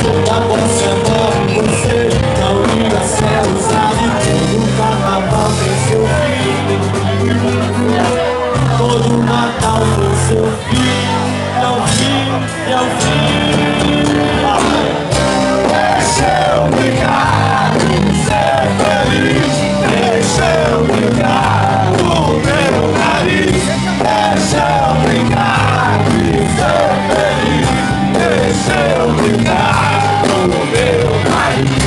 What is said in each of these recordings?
toda bossa nova, você não liga céu, sabe? Todo carnaval tem seu fim. Todo Natal tem seu fim. É o fim, é o fim. Deixa eu brincar, ser feliz. Deixa eu brincar no meu nariz. Deixa eu brincar, ser feliz. Deixa eu brincar no meu nariz.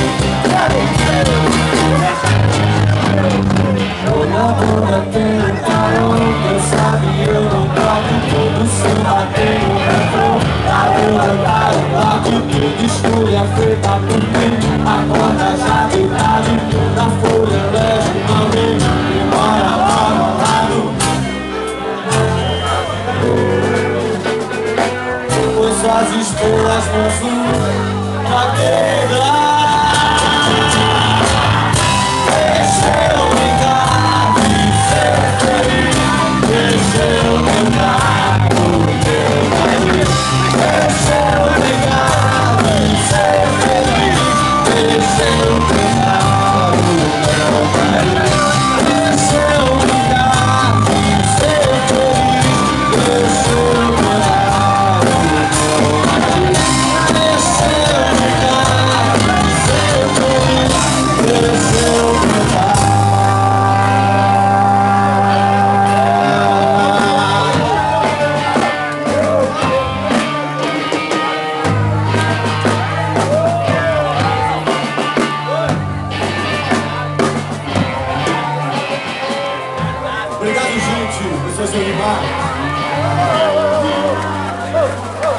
Toda banda tem um carão, quem sabe eu não toco. Todo samba tem um refrão, pra eu andar o bloco. Toda escolha feita por mim, a corda já deitada. Na folha levo uma mente, embora para o lado. Pois suas estrelas não são cadeira.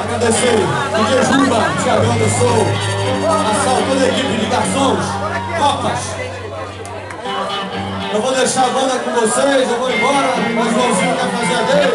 Agradecer DJ Juba, Thiagão do Soul, a toda a equipe de garçons, copas. Eu vou deixar a banda com vocês, eu vou embora, mas o Joãozinho quer fazer a dele.